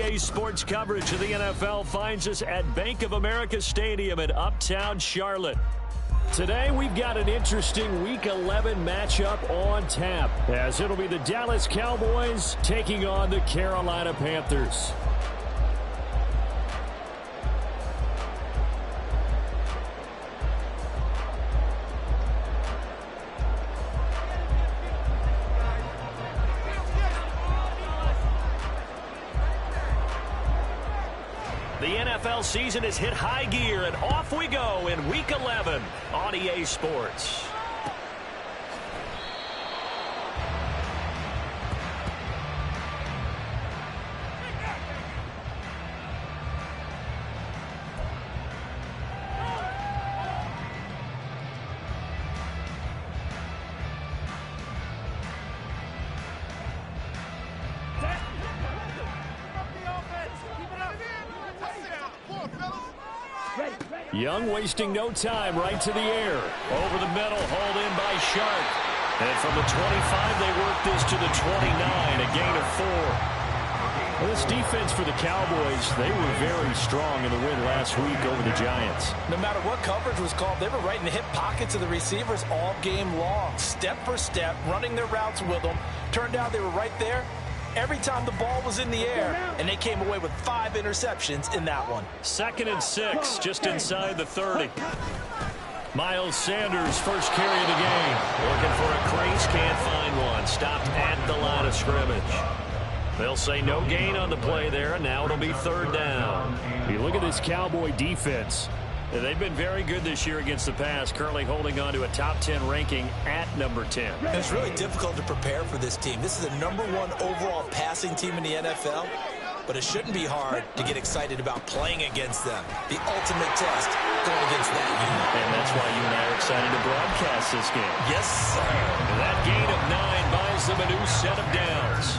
EA Sports coverage of the NFL finds us at Bank of America Stadium in Uptown Charlotte. Today, we've got an interesting Week 11 matchup on tap, as it'll be the Dallas Cowboys taking on the Carolina Panthers. The NFL season has hit high gear, and off we go in Week 11 on EA Sports. Young wasting no time, right to the air. Over the middle, hauled in by Sharp. And from the 25, they work this to the 29, a gain of 4. Well, this defense for the Cowboys, they were very strong in the win last week over the Giants. No matter what coverage was called, they were right in the hip pockets of the receivers all game long. Step for step, running their routes with them. Turned out they were right there every time the ball was in the air, and they came away with 5 interceptions in that one. 2nd and 6, just inside the 30. Miles Sanders, first carry of the game. Looking for a crease, can't find one. Stopped at the line of scrimmage. They'll say no gain on the play there, and now it'll be 3rd down. You look at this Cowboy defense. They've been very good this year against the pass, currently holding on to a top 10 ranking at number 10. It's really difficult to prepare for this team. This is the #1 overall passing team in the NFL, but it shouldn't be hard to get excited about playing against them. The ultimate test going against that unit. And that's why you and I are excited to broadcast this game. Yes, sir. And that gain of 9 buys them a new set of downs.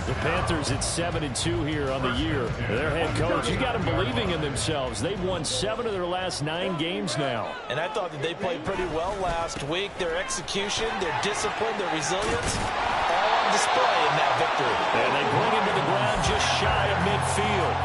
The Panthers at 7-2 here on the year. Their head coach, you got them believing in themselves. They've won 7 of their last 9 games now. And I thought that they played pretty well last week. Their execution, their discipline, their resilience, all on display in that victory. And they bring him to the ground just shy of midfield.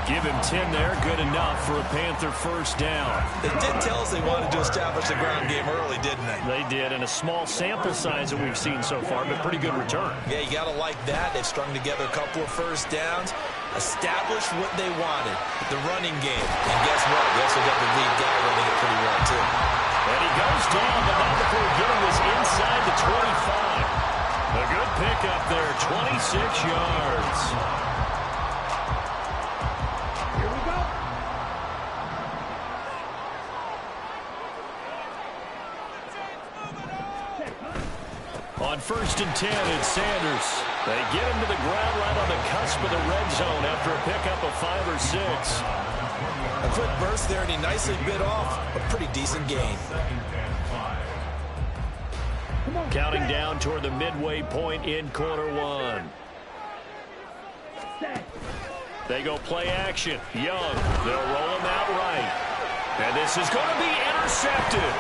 Give him 10 there, good enough for a Panther first down. They did tell us they wanted to establish the ground game early, didn't they? They did, and a small sample size that we've seen so far, but pretty good return. Yeah, you got to like that. They've strung together a couple of first downs, established what they wanted, the running game. And guess what? They also got the lead guy running it pretty well, too. And he goes down, but not before getting this inside the 25. A good pickup there, 26 yards. On 1st and 10, it's Sanders. They get him to the ground right on the cusp of the red zone after a pickup of 5 or 6. A quick burst there, and he nicely bit off a pretty decent gain. Counting down toward the midway point in quarter 1. They go play action. Young, they'll roll him out right. And this is going to be intercepted.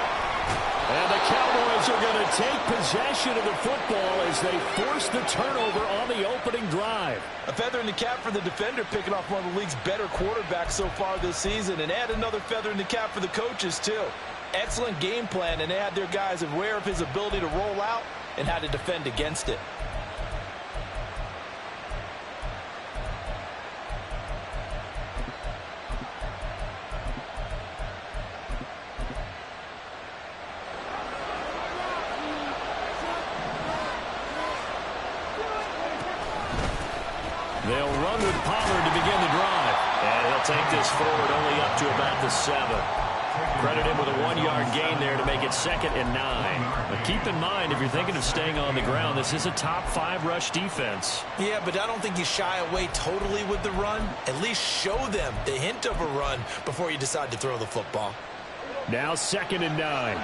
And the Cowboys are going to take possession of the football as they force the turnover on the opening drive. A feather in the cap for the defender, picking off one of the league's better quarterbacks so far this season, and add another feather in the cap for the coaches, too. Excellent game plan, and they had their guys aware of his ability to roll out and how to defend against it. They'll run with Pollard to begin the drive. And he'll take this forward only up to about the 7. Credit him with a 1-yard gain there to make it 2nd and 9. But keep in mind, if you're thinking of staying on the ground, this is a top 5 rush defense. Yeah, but I don't think you shy away totally with the run. At least show them the hint of a run before you decide to throw the football. Now 2nd and 9.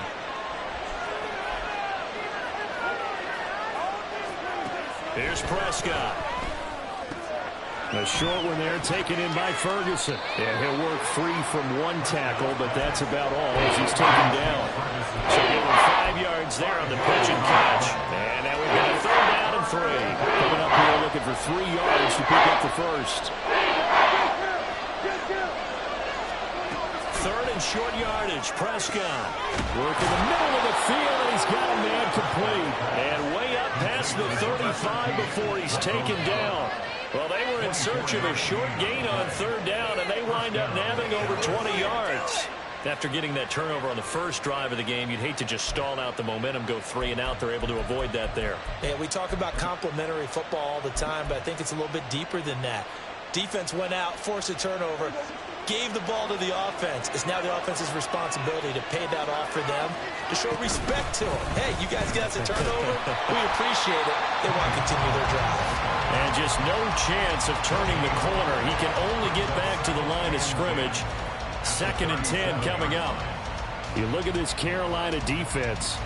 Here's Prescott. A short one there taken in by Ferguson. And he'll work free from one tackle, but that's about all as he's taken down. So give him 5 yards there on the pitch and catch. And now we've got a 3rd down and 3. Coming up here looking for 3 yards to pick up the first. Third and short yardage. Prescott working the middle of the field, and he's got a man complete. And way up past the 35 before he's taken down. Well, they were in search of a short gain on third down, and they wind up nabbing over 20 yards. After getting that turnover on the first drive of the game, you'd hate to just stall out the momentum, go 3 and out. They're able to avoid that there. Yeah, we talk about complementary football all the time, but I think it's a little bit deeper than that. Defense went out, forced a turnover, gave the ball to the offense. It's now the offense's responsibility to pay that off for them, to show respect to them. Hey, you guys got us a turnover. We appreciate it. They want to continue their drive. And just no chance of turning the corner. He can only get back to the line of scrimmage. 2nd and 10 coming up. You look at this Carolina defense.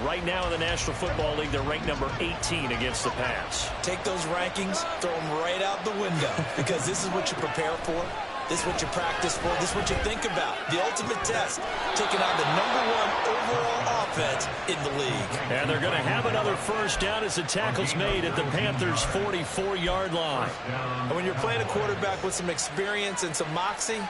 Right now in the National Football League, they're ranked number 18 against the pass. Take those rankings, throw them right out the window, because this is what you prepare for. This is what you practice for. This is what you think about. The ultimate test, taking on the #1 overall offense in the league. And they're going to have another first down as the tackle's made at the Panthers' 44-yard line. And when you're playing a quarterback with some experience and some moxie,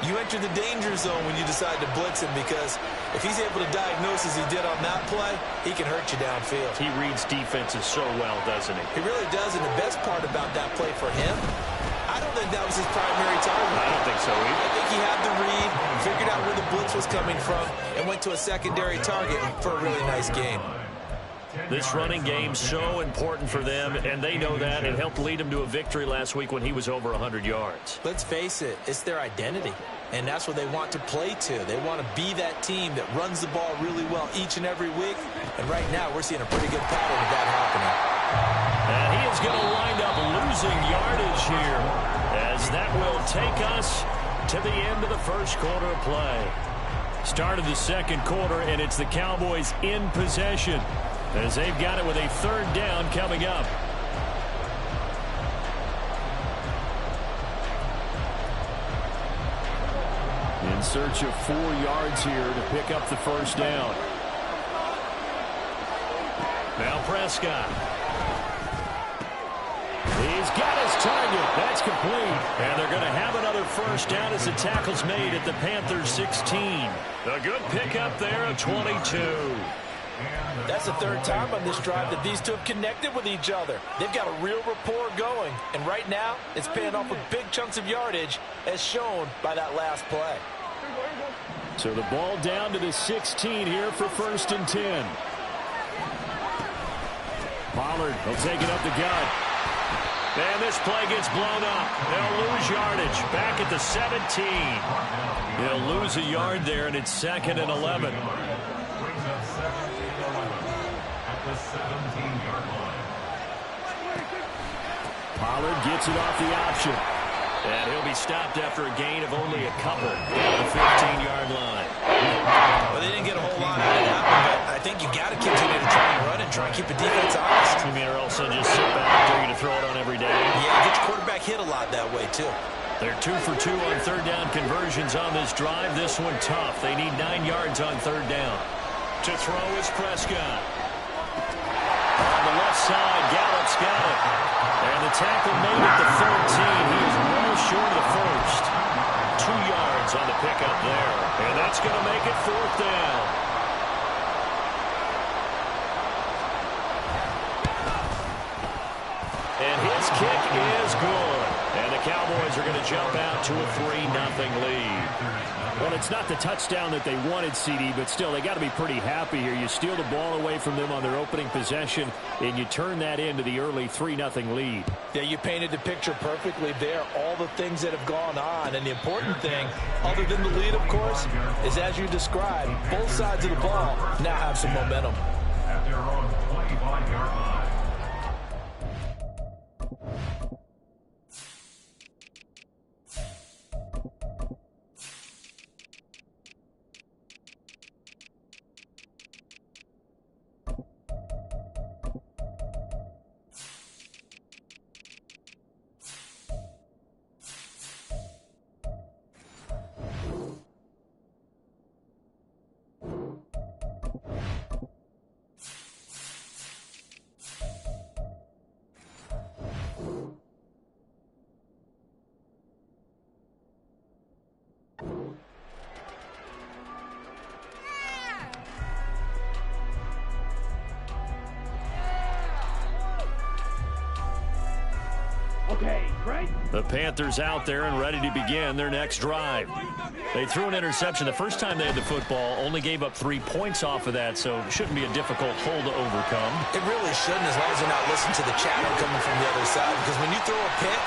you enter the danger zone when you decide to blitz him, because if he's able to diagnose as he did on that play, he can hurt you downfield. He reads defenses so well, doesn't he? He really does, and the best part about that play for him, I don't think that was his primary target. I don't think so either. I think he had the read, figured out where the blitz was coming from, and went to a secondary target for a really nice game. This running game's so important for them, and they know that. It helped lead them to a victory last week when he was over 100 yards. Let's face it, it's their identity, and that's what they want to play to. They want to be that team that runs the ball really well each and every week, and right now we're seeing a pretty good pattern of that happening. And he is going to wind up losing yardage here, as that will take us to the end of the first quarter of play. Start of the second quarter, and it's the Cowboys in possession, as they've got it with a third down coming up. In search of 4 yards here to pick up the first down. Now Prescott. He's got his target. That's complete. And they're going to have another first down as the tackle's made at the Panthers' 16. A good pickup there of 22. That's the third time on this drive that these two have connected with each other. They've got a real rapport going. And right now, it's paying off with big chunks of yardage, as shown by that last play. So the ball down to the 16 here for 1st and 10. Pollard will take it up the gut. And this play gets blown up. They'll lose yardage back at the 17. They'll lose a yard there, and it's 2nd and 11. Pollard gets it off the option. And he'll be stopped after a gain of only a couple down the 15-yard line. Well, they didn't get a whole lot out of that one, but I think you got to continue to try and run and try and keep the defense honest. You mean, or else they'll just sit back there to throw it on every day? Yeah, get your quarterback hit a lot that way, too. They're 2 for 2 on third down conversions on this drive. This one tough. They need 9 yards on third down. To throw is Prescott. On the left side, Gallup's got it. And the tackle made at the 13. He is well short of the first. 2 yards on the pickup there. And that's going to make it 4th down. And his kick is good. And the Cowboys are going to jump out to a 3-0 lead. Well, it's not the touchdown that they wanted, CD, but still, they got to be pretty happy here. You steal the ball away from them on their opening possession, and you turn that into the early 3-0 lead. Yeah, you painted the picture perfectly there, all the things that have gone on. And the important thing, other than the lead, of course, is as you described, both sides of the ball now have some momentum. At their own 25-yard line. The Panthers out there and ready to begin their next drive. They threw an interception the first time they had the football, only gave up 3 points off of that, so it shouldn't be a difficult hole to overcome. It really shouldn't, as long as they're not listening to the chatter coming from the other side, because when you throw a pick,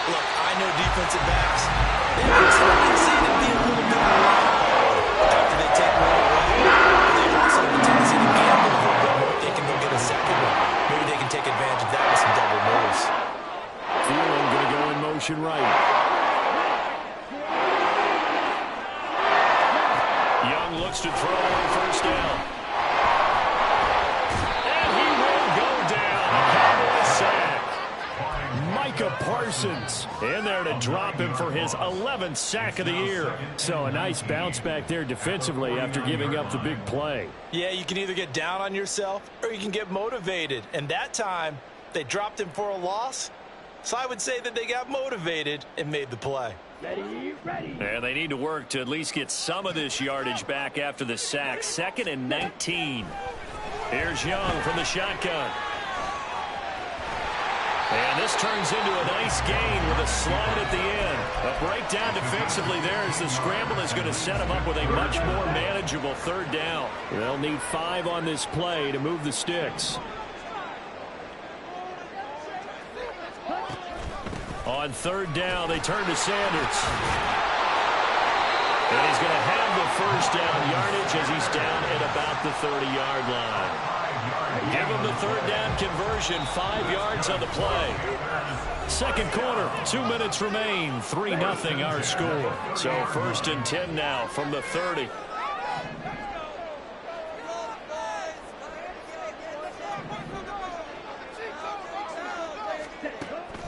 look, I know defensive backs, they have a tendency to be a little bit loud after they take one away. But they also have a tendency to gamble a little bit more, thinking they'll get a second one. Maybe they can take advantage of that with some double moves. Thielen going to go in motion right. Young looks to throw on first down. And he will go down. A Cowboys sack. Micah Parsons in there to drop him for his 11th sack of the year. So a nice bounce back there defensively after giving up the big play. Yeah, you can either get down on yourself or you can get motivated. And that time, they dropped him for a loss. So I would say that they got motivated and made the play. And they need to work to at least get some of this yardage back after the sack. 2nd and 19. Here's Young from the shotgun. And this turns into a nice gain with a slide at the end. A breakdown defensively there as the scramble is going to set them up with a much more manageable 3rd down. They'll need 5 on this play to move the sticks. On 3rd down, they turn to Sanders. And he's going to have the first down yardage as he's down at about the 30-yard line. Give him the 3rd down conversion, 5 yards on the play. 2nd quarter, 2 minutes remain, 3-0 our score. So 1st and 10 now from the 30.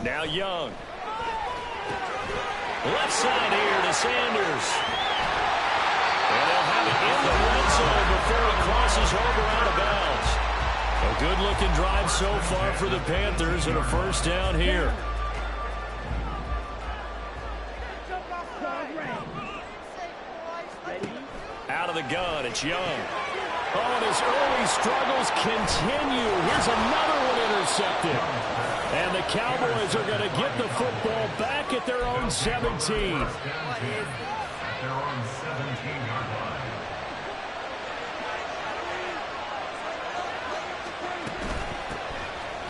Now Young. Left side here to Sanders. And they'll have it in the red zone before it crosses over out of bounds. A good-looking drive so far for the Panthers and a 1st down here. Out of the gun, it's Young. Oh, and his early struggles continue. Here's another one intercepted. And the Cowboys are going to get the football back at their own 17. At their own 17-yard line.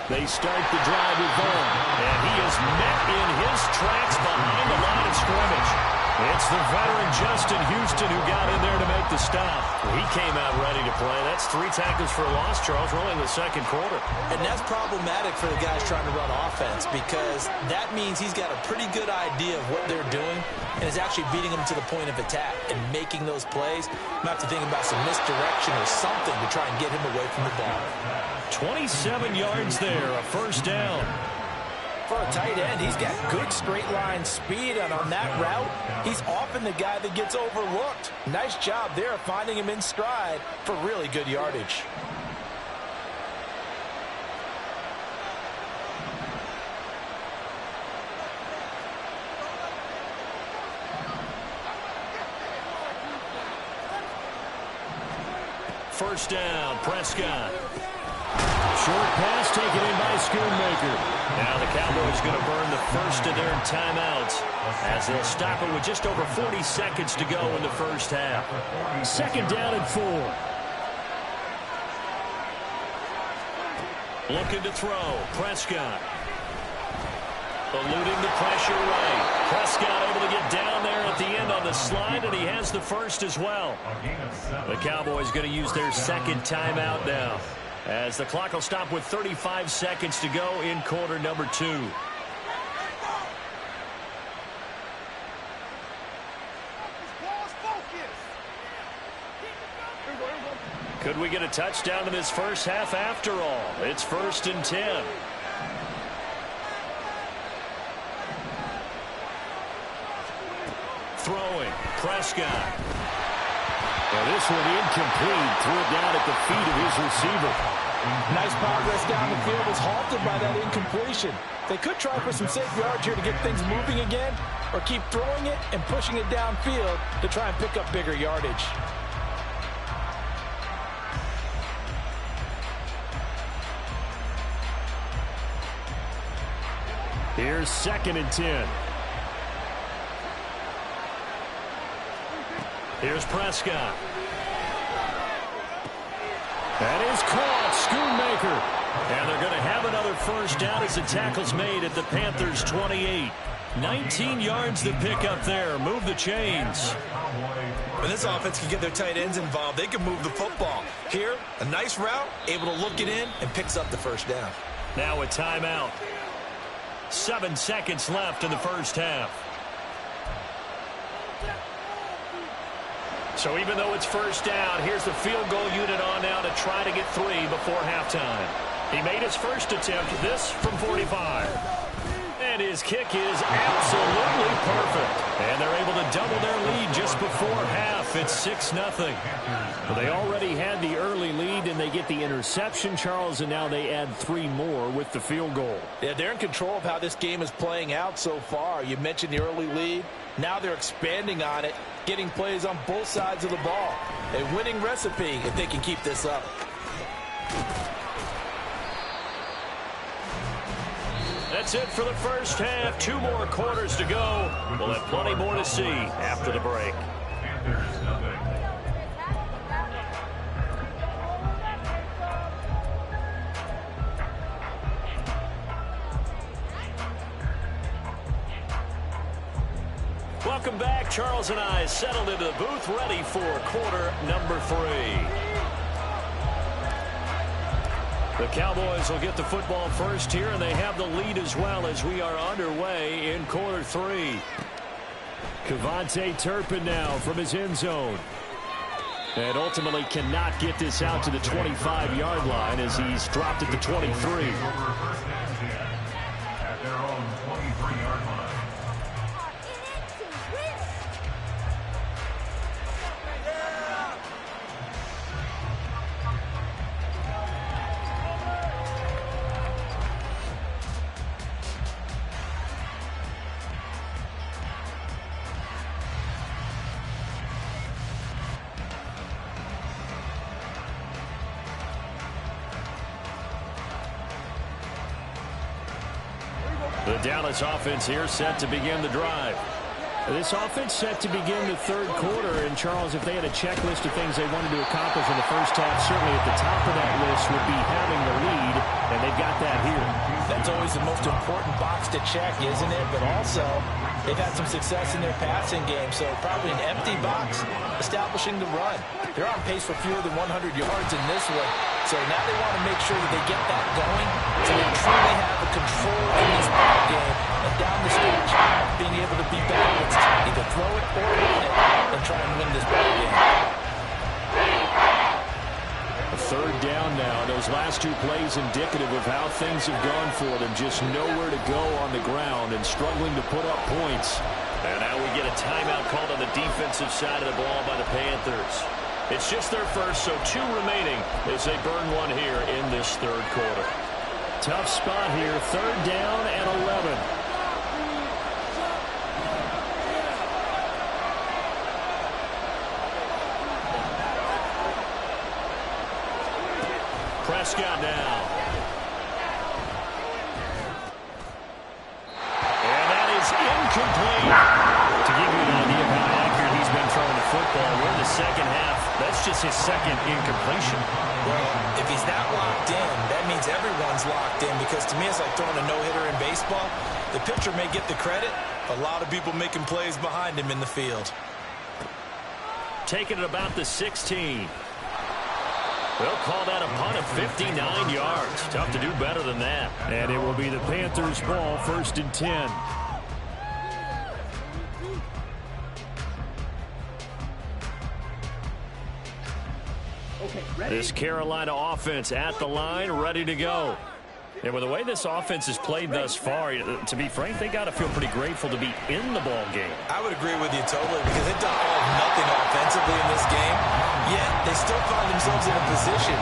They start the drive with Vaughn. And he is met in his tracks behind the line of scrimmage. It's the veteran Justin Houston who got in there to make the stop. He came out ready to play. That's 3 tackles for a loss, Charles, rolling the 2nd quarter. And that's problematic for the guys trying to run offense because that means he's got a pretty good idea of what they're doing and is actually beating them to the point of attack and making those plays. You might have to think about some misdirection or something to try and get him away from the ball. 27 yards there, a 1st down. For a tight end, he's got good straight line speed, and on that route, he's often the guy that gets overlooked. Nice job there finding him in stride for really good yardage. First down, Prescott. Short pass taken in by Schoonmaker. Now the Cowboys going to burn the first of their timeouts as they'll stop it with just over 40 seconds to go in the first half. 2nd down and 4. Looking to throw, Prescott. Eluding the pressure right. Prescott able to get down there at the end on the slide, and he has the first as well. The Cowboys going to use their 2nd timeout now, as the clock will stop with 35 seconds to go in quarter number 2. Could we get a touchdown in this first half after all? It's 1st and 10. Throwing, Prescott. Now this one incomplete. Threw it down at the feet of his receiver. Nice progress down the field was halted by that incompletion. They could try for some safe yards here to get things moving again, or keep throwing it and pushing it downfield to try and pick up bigger yardage. Here's 2nd and 10. Here's Prescott. That is caught. Schoonmaker. And they're going to have another first down as the tackle's made at the Panthers' 28. 19 yards to pick up there. Move the chains. When this offense can get their tight ends involved, they can move the football. Here, a nice route, able to look it in, and picks up the first down. Now a timeout. 7 seconds left in the first half. So even though it's first down, here's the field goal unit on now to try to get 3 before halftime. He made his first attempt, this from 45. And his kick is absolutely perfect. And they're able to double their lead just before half. It's 6-0. Well, they already had the early lead, and they get the interception, Charles, and now they add 3 more with the field goal. Yeah, they're in control of how this game is playing out so far. You mentioned the early lead. Now they're expanding on it, getting plays on both sides of the ball. A winning recipe if they can keep this up. That's it for the first half. 2 more quarters to go. We'll have plenty more to see after the break. Panthers nothing. Welcome back. Charles and I settled into the booth, ready for quarter number 3. The Cowboys will get the football first here, and they have the lead as well as we are underway in quarter 3. Kevontae Turpin now from his end zone. And ultimately cannot get this out to the 25-yard line as he's dropped at the 23. At their own 23-yard line. The Dallas offense here set to begin the drive. This offense set to begin the third quarter. And, Charles, if they had a checklist of things they wanted to accomplish in the first half, certainly at the top of that list would be having the lead, and they've got that here. That's always the most important box to check, isn't it? But also, they've had some success in their passing game, so probably an empty box establishing the run. They're on pace for fewer than 100 yards in this one. So now they want to make sure that they get that going so they truly have a control in this ball game. And down the stretch, being able to be balanced, either throw it or run it, and try and win this ball game. A third down now. Those last 2 plays indicative of how things have gone for them. Just nowhere to go on the ground and struggling to put up points. And now we get a timeout called on the defensive side of the ball by the Panthers. It's just their first, so 2 remaining as they burn 1 here in this third quarter. Tough spot here, third down and 11. Prescott now. And that is incomplete. To give you an idea of how accurate he's been throwing the football, we're in the second half. That's just his second incompletion. Well, if he's not locked in, that means everyone's locked in, because to me it's like throwing a no-hitter in baseball. The pitcher may get the credit, a lot of people making plays behind him in the field. Taking it about the 16. They'll call that a punt of 59 yards. Tough to do better than that. And it will be the Panthers' ball, 1st and 10. This Carolina offense at the line, ready to go. And with the way this offense has played thus far, to be frank, they got to feel pretty grateful to be in the ball game. I would agree with you totally, because they've done all or nothing offensively in this game, yet they still find themselves in a position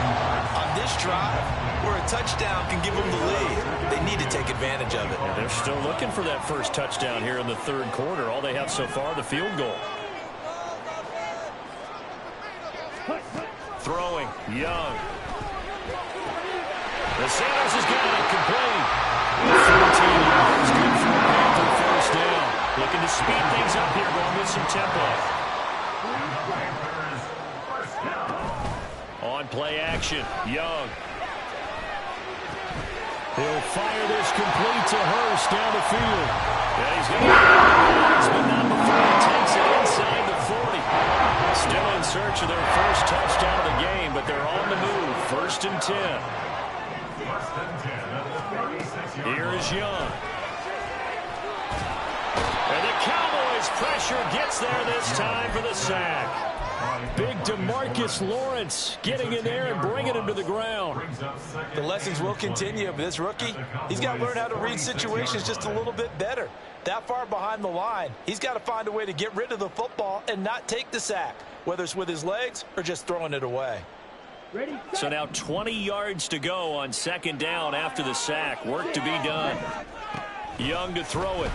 on this drive where a touchdown can give them the lead. They need to take advantage of it. And they're still looking for that first touchdown here in the third quarter. All they have so far, the field goal. Throwing, Young. The Sanders has got it complete. 14 yards, good to speed things up here, going with some tempo. On play action, Young. He'll fire this complete to Hurst down the field. Yeah, he's going to get but not before he takes it inside the 40. Still in search of their first touchdown of the game, but they're on the move. 1st and 10. Here is Young. And the Cowboys pressure gets there this time for the sack. Big DeMarcus Lawrence getting in there and bringing him to the ground. The lessons will continue, but this rookie, he's got to learn how to read situations just a little bit better. That far behind the line, he's got to find a way to get rid of the football and not take the sack, whether it's with his legs or just throwing it away. So now 20 yards to go on 2nd down after the sack. Work to be done. Young to throw it.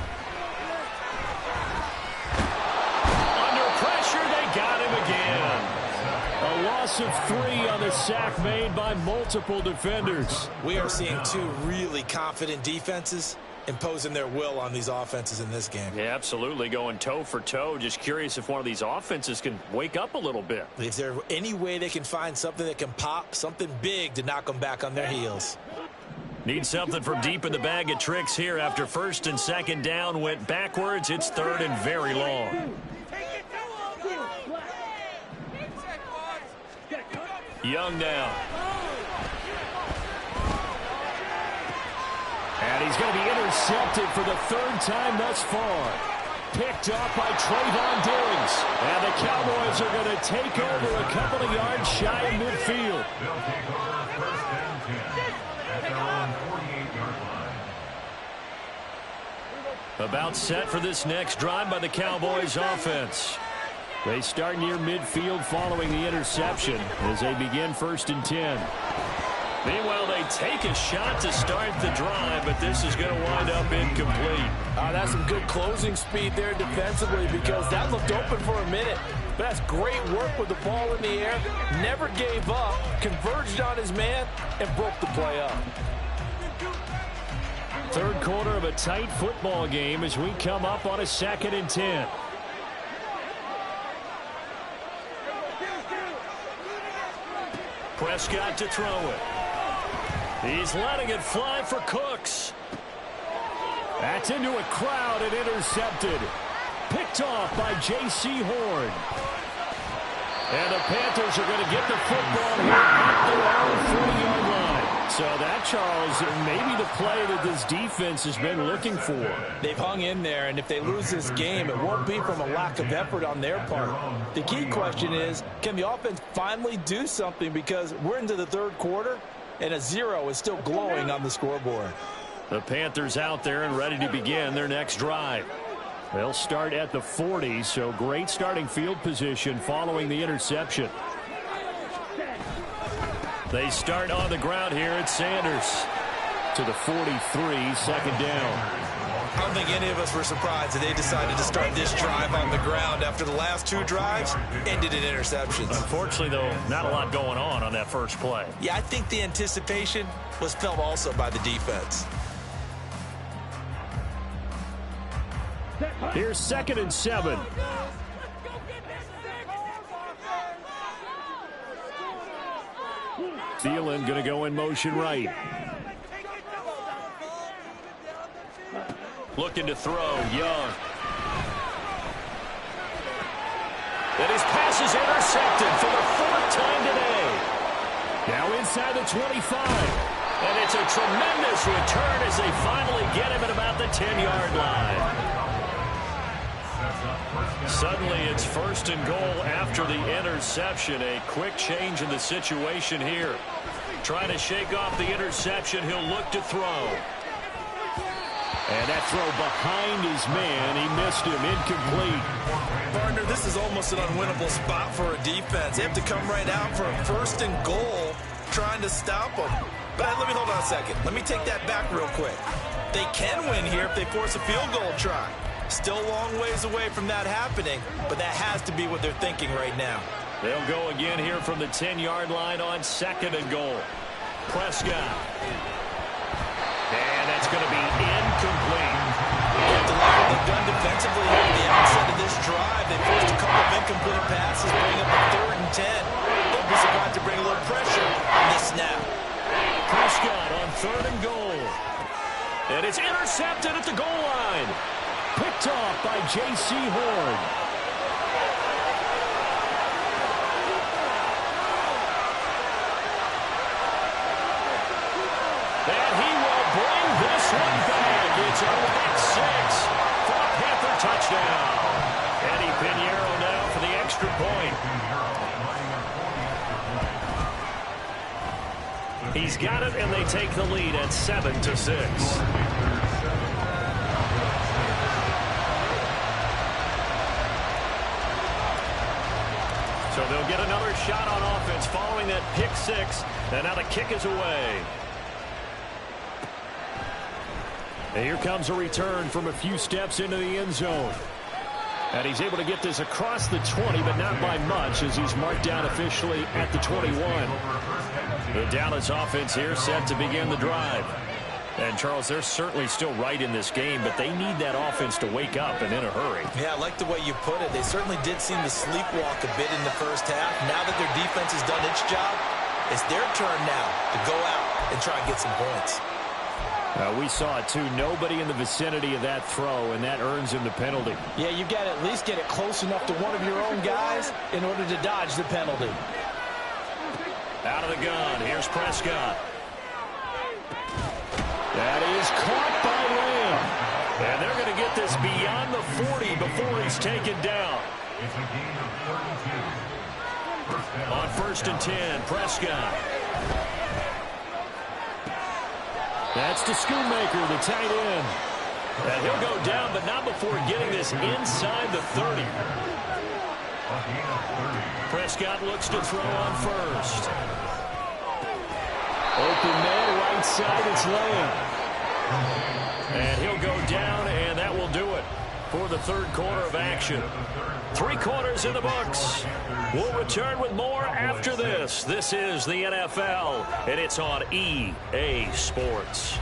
Under pressure, they got him again. A loss of 3 on the sack made by multiple defenders. We are seeing 2 really confident defenses imposing their will on these offenses in this game. Yeah, absolutely, going toe for toe. Just curious if one of these offenses can wake up a little bit. Is there any way they can find something that can pop, something big to knock them back on their heels? Need something from deep in the bag of tricks here after 1st and 2nd down went backwards. It's 3rd and very long. Young now. And he's going to be intercepted for the 3rd time thus far. Picked up by Trayvon Diggs. And the Cowboys are going to take over a couple of yards shy of midfield. They'll take over 1st and 10 at their own 48-yard line. About set for this next drive by the Cowboys offense. They start near midfield following the interception as they begin 1st and 10. Meanwhile, they take a shot to start the drive, but this is going to wind up incomplete. That's some good closing speed there defensively because that looked open for a minute. But that's great work with the ball in the air. Never gave up, converged on his man, and broke the play up. 3rd quarter of a tight football game as we come up on a 2nd and 10. Prescott to throw it. He's letting it fly for Cooks. That's into a crowd and intercepted. Picked off by J.C. Horn. And the Panthers are going to get the football here at their own 40-yard line. So that, Charles, may be the play that this defense has been looking for. They've hung in there, and if they lose this game, it won't be from a lack of effort on their part. The key question is, can the offense finally do something? Because we're into the 3rd quarter, and a 0 is still glowing on the scoreboard. The Panthers out there and ready to begin their next drive. They'll start at the 40, so great starting field position following the interception. They start on the ground here at Sanders. To the 43, 2nd down. I don't think any of us were surprised that they decided to start this drive on the ground after the last 2 drives ended in interceptions. Unfortunately, though, not a lot going on that first play. Yeah, I think the anticipation was felt also by the defense. Here's 2nd and 7. Thielen going to go in motion right. Looking to throw, Young. And his pass is intercepted for the 4th time today. Now inside the 25. And it's a tremendous return as they finally get him at about the 10-yard line. Suddenly it's 1st and goal after the interception. A quick change in the situation here. Trying to shake off the interception. He'll look to throw. And that throw behind his man. He missed him. Incomplete. Partner, this is almost an unwinnable spot for a defense. They have to come right out for a 1st and goal trying to stop them. But let me hold on a second. Let me take that back real quick. They can win here if they force a field goal try. Still a long ways away from that happening, but that has to be what they're thinking right now. They'll go again here from the 10-yard line on 2nd and goal. Prescott. And that's going to be incomplete. To like what they've done defensively here at the outset of this drive. They forced a couple of incomplete passes, bring up a 3rd and 10. Don't be surprised to bring a little pressure on this snap. Prescott on 3rd and goal. And it's intercepted at the goal line. Picked off by J.C. Horn. And he will bring this one back. It's a pick 6 for a Panther touchdown. Eddie Pinheiro now for the extra point. He's got it, and they take the lead at 7-6. So they'll get another shot on offense following that pick 6, and now the kick is away. And here comes a return from a few steps into the end zone. And he's able to get this across the 20, but not by much, as he's marked down officially at the 21. The Dallas offense here set to begin the drive. And, Charles, they're certainly still right in this game, but they need that offense to wake up and in a hurry. Yeah, I like the way you put it. They certainly did seem to sleepwalk a bit in the first half. Now that their defense has done its job, it's their turn now to go out and try and get some points. We saw it, too. Nobody in the vicinity of that throw, and that earns him the penalty. Yeah, you've got to at least get it close enough to one of your own guys in order to dodge the penalty. Out of the gun, here's Prescott. That is caught by Lamb. And they're going to get this beyond the 40 before he's taken down. It's a gain of 32. On 1st and 10, Prescott. That's to Schoonmaker, the tight end. And he'll go down, but not before getting this inside the 30. Prescott looks to throw on 1st. Open man, right side, it's Lamb. And he'll go down, and that will do it for the 3rd quarter of action. 3 quarters in the books. We'll return with more after this. This is the NFL, and it's on EA Sports.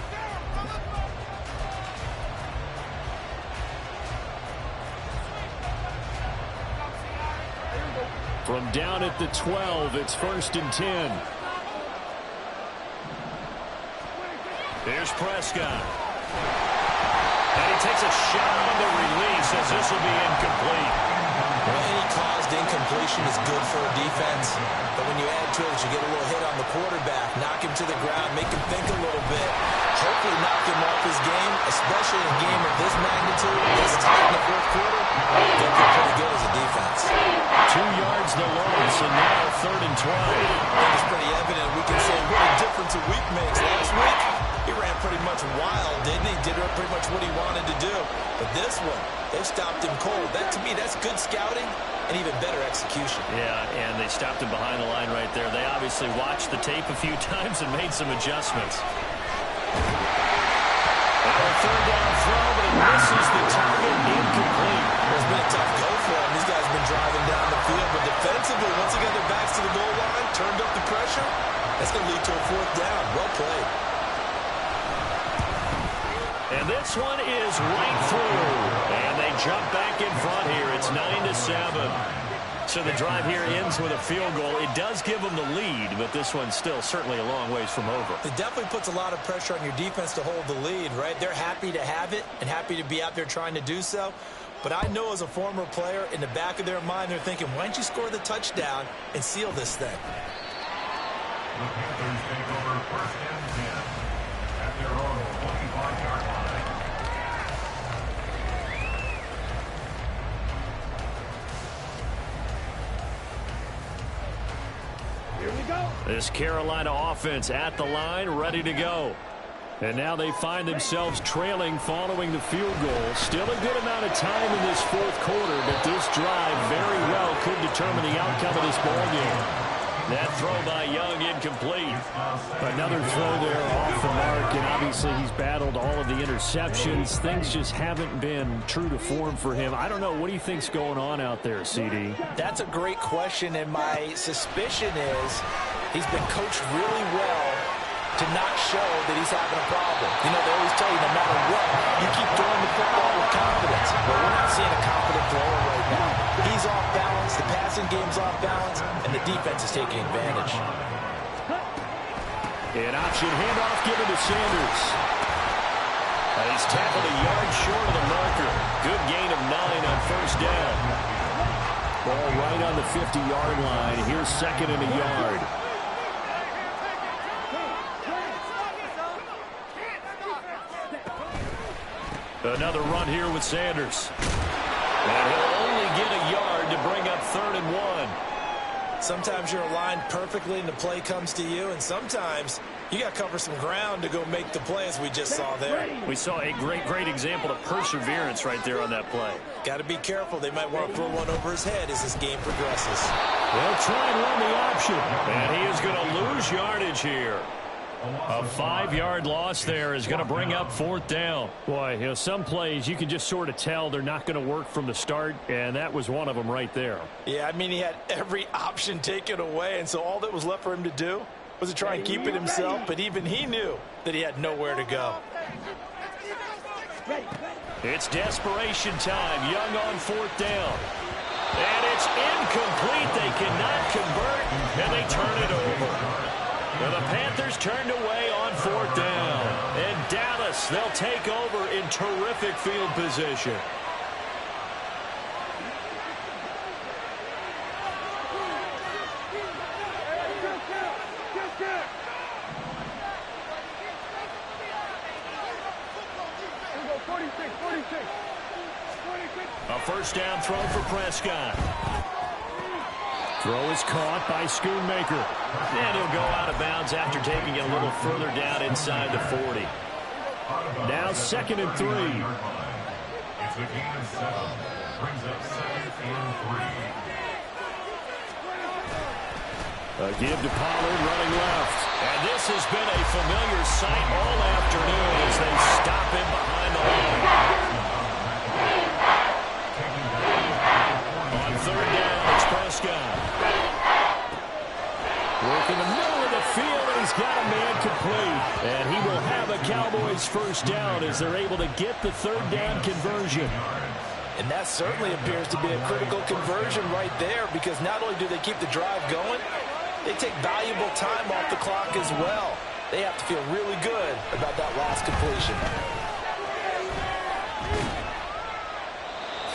From down at the 12, it's 1st and 10. Here's Prescott. And he takes a shot on the release as this will be incomplete. Well, any caused incompletion is good for a defense. But when you add to it, you get a little hit on the quarterback, knock him to the ground, make him think a little bit, hopefully knock him off his game, especially in a game of this magnitude, this tight in the 4th quarter. They'll be pretty good as a defense. 2 yards the loss, and now 3rd and 12. I think it's pretty evident. We can say what a difference a week makes. Last week, he ran pretty much wild, didn't he? Did pretty much what he wanted to do. But this one, they've stopped him cold. That, to me, that's good scouting and even better execution. Yeah, and they stopped him behind the line right there. They obviously watched the tape a few times and made some adjustments. Now a 3rd down throw, but it misses the target, incomplete. It's been a tough go for him. These guys have been driving down the field, but defensively, once they got their backs to the goal line, turned up the pressure, that's going to lead to a 4th down. Well played. And this one is right through. And they jump back in front here. It's 9-7. So the drive here ends with a field goal. It does give them the lead, but this one's still certainly a long ways from over. It definitely puts a lot of pressure on your defense to hold the lead, right? They're happy to have it and happy to be out there trying to do so. But I know as a former player, in the back of their mind, they're thinking, why don't you score the touchdown and seal this thing? The Panthers take over 1st and 10 at their own 25-yard line. This Carolina offense at the line, ready to go. And now they find themselves trailing following the field goal. Still a good amount of time in this 4th quarter, but this drive very well could determine the outcome of this ballgame. That throw by Young incomplete. Another throw there off the mark, and obviously he's battled all of the interceptions. Things just haven't been true to form for him. I don't know. What do you think's going on out there, CD? That's a great question, and my suspicion is he's been coached really well to not show that he's having a problem. You know, they always tell you no matter what, you keep throwing the football with confidence. But we're not seeing a confident thrower right now. He's off balance, the passing game's off balance, and the defense is taking advantage. An option handoff given to Sanders. And he's tackled a yard short of the marker. Good gain of 9 on first down. Ball right on the 50-yard line. Here's second and a yard. Another run here with Sanders. And he'll only get a yard to bring up 3rd and 1. Sometimes you're aligned perfectly and the play comes to you, and sometimes you got to cover some ground to go make the play, as we just saw there. We saw a great example of perseverance right there on that play. Got to be careful. They might want to throw one over his head as this game progresses. They'll try and run the option. And he is going to lose yardage here. A 5-yard loss there is going to bring up 4th down. Boy, you know, some plays you can just sort of tell they're not going to work from the start, and that was one of them right there. Yeah, I mean, he had every option taken away, and so all that was left for him to do was to try and keep it himself, but even he knew that he had nowhere to go. It's desperation time. Young on 4th down. And it's incomplete. They cannot convert, and they turn it over. Well, the Panthers turned away on 4th down. And Dallas, they'll take over in terrific field position. A first down throw for Prescott. Throw is caught by Schoonmaker. And he'll go out of bounds after taking it a little further down inside the 40. Now 2nd and 3. It's a gain of 7. Brings up 2nd and 3. A give to Pollard running left. And this has been a familiar sight all afternoon as they stop him behind the line. On 3rd down, it's Prescott. Work in the middle of the field, and he's got a man complete. And he will have a Cowboys first down as they're able to get the 3rd down conversion. And that certainly appears to be a critical conversion right there, because not only do they keep the drive going, they take valuable time off the clock as well. They have to feel really good about that last completion.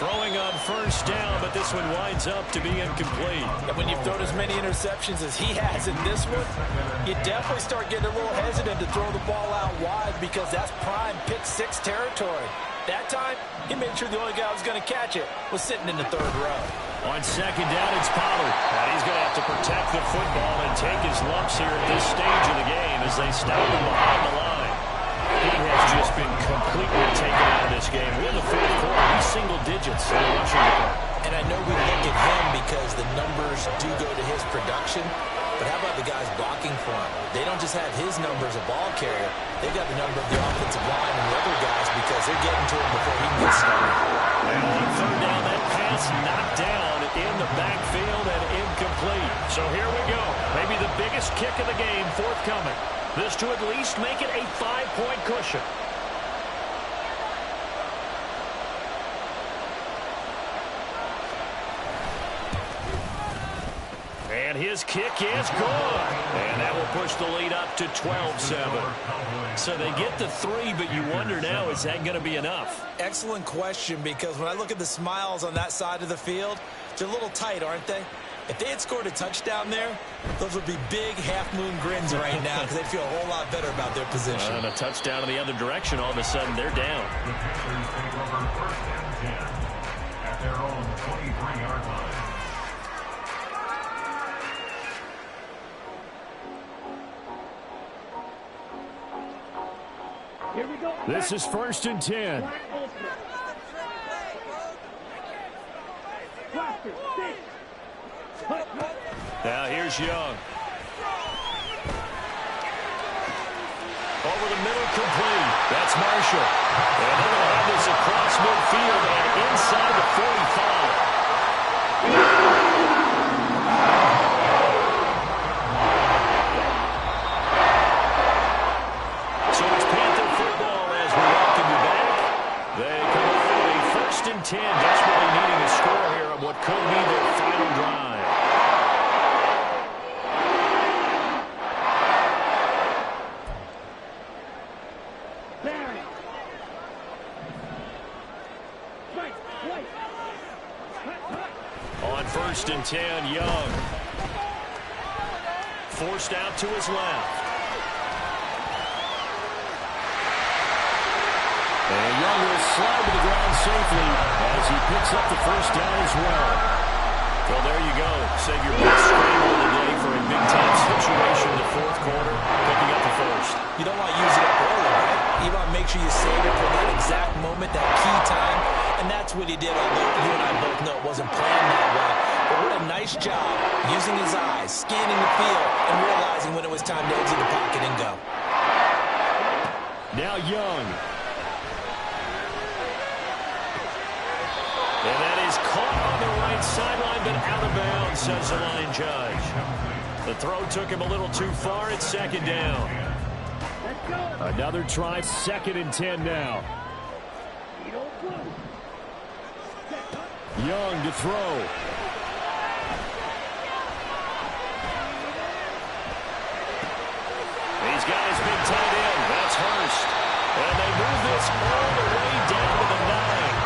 Throwing on first down, but this one winds up to be incomplete. And when you've thrown as many interceptions as he has in this one, you definitely start getting a little hesitant to throw the ball out wide, because that's prime pick 6 territory. That time, he made sure the only guy who was going to catch it was sitting in the 3rd row. On 2nd down, it's Pollard. And he's going to have to protect the football and take his lumps here at this stage of the game as they stop him behind the line. He has just been completely taken out of this game. We're in the 4th quarter. He's single digits in the rushing department. And I know we look at him because the numbers do go to his production, but how about the guys blocking for him? They don't just have his number as a ball carrier. They've got the number of the offensive line and the other guys because they're getting to him before he gets started. And on 3rd down, that pass knocked down in the backfield and incomplete. So here we go. Maybe the biggest kick of the game forthcoming. This to at least make it a 5-point cushion. And his kick is good. And that will push the lead up to 12-7. So they get the 3, but you wonder now, is that going to be enough? Excellent question, because when I look at the smiles on that side of the field, they're a little tight, aren't they? If they had scored a touchdown there, those would be big half-moon grins right now because they'd feel a whole lot better about their position. And a touchdown in the other direction, all of a sudden they're down. The Panthers take over 1st and 10 at their own 23-yard line. Here we go. This is 1st and 10. Now here's Young. Over the middle, complete. That's Marshall. And they're going to have this across midfield and inside the 45. first and 10, Young. Forced out to his left. And Young will slide to the ground safely as he picks up the first down as well. Well, there you go. Save your best scramble today for a big-time situation in the fourth quarter, picking up the first. You don't want to use it up early, right? You want to make sure you save it for that exact moment, that key time. And that's what he did, although you and I both know it wasn't planned that way. But what a nice job using his eyes, scanning the field, and realizing when it was time to exit the pocket and go. Now Young. And that is caught on the right sideline, but out of bounds, says the line judge. The throw took him a little too far. It's second down. Another try, second and 10 now. Young to throw. He's got his big tight end. That's Hurst. And they move this all the way down to the 9.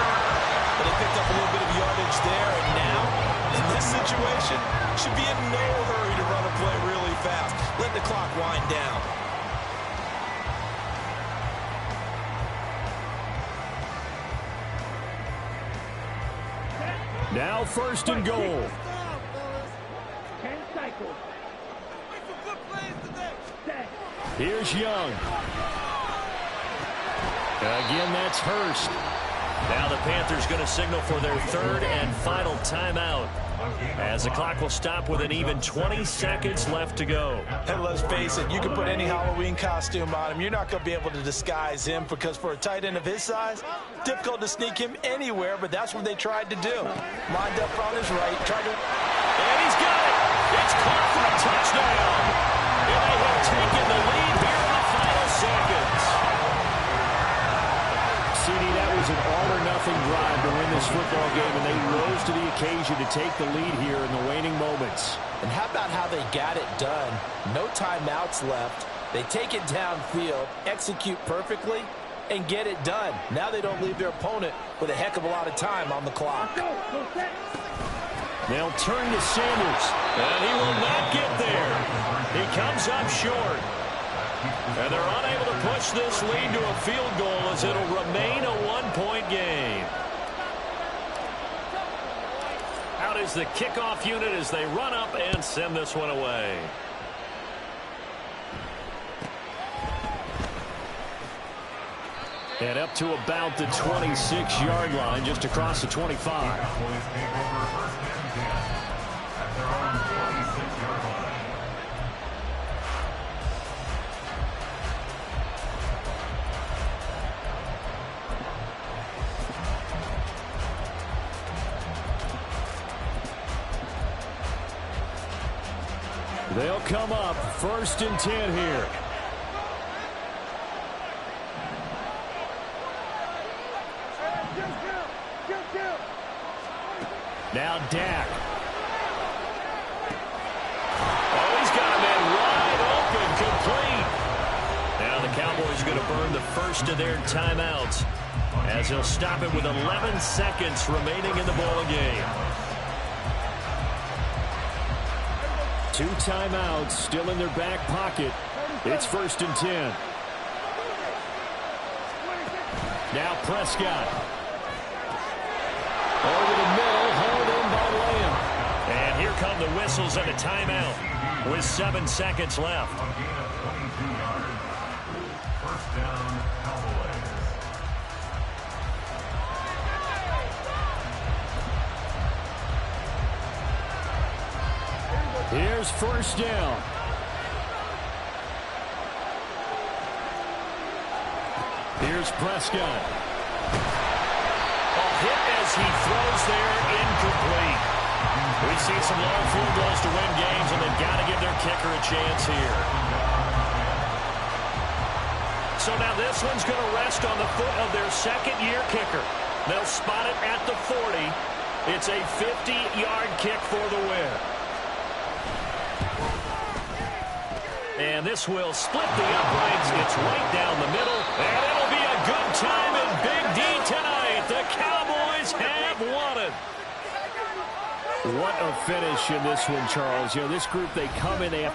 But they picked up a little bit of yardage there, and now, in this situation, should be in no hurry to run a play really fast. Let the clock wind down. Now first and goal. Here's Young. Again, that's Hurst. Now the Panthers going to signal for their third and final timeout, as the clock will stop with an even 20 seconds left to go. And let's face it, you can put any Halloween costume on him. You're not going to be able to disguise him, because for a tight end of his size, difficult to sneak him anywhere, but that's what they tried to do. Lined up on his right, tried to... And he's got it! It's caught for a touchdown! And they have taken the lead here in the final seconds. CD, that was an all-or-nothing drive to win this football game, and they rose to the occasion to take the lead here in the waning moments. And how about how they got it done? No timeouts left. They take it downfield, execute perfectly, and get it done. Now they don't leave their opponent with a heck of a lot of time on the clock. They'll turn to Sanders, and he will not get there. He comes up short. And they're unable to push this lead to a field goal, as it'll remain a one-point game. Out is the kickoff unit as they run up and send this one away. And up to about the 26-yard line, just across the 25. They'll come up first and 10 here. Now Dak. Oh, he's got a man wide open, complete. Now the Cowboys are going to burn the first of their timeouts, as he'll stop it with 11 seconds remaining in the ball game. 2 timeouts still in their back pocket. It's first and 10. Now Prescott. Over the middle, hauled in by Lamb. And here come the whistles and a timeout with 7 seconds left. First down, Cowboys. Here's first down. Here's Prescott. A hit as he throws there, incomplete. We've seen some long field goals to win games, and they've got to give their kicker a chance here. So now this one's going to rest on the foot of their second-year kicker. They'll spot it at the 40. It's a 50-yard kick for the win. And this will split the uprights. It's right down the middle. And it'll be a good time in Big D tonight. The Cowboys have won it. What a finish in this one, Charles. You know, this group, they come in, they have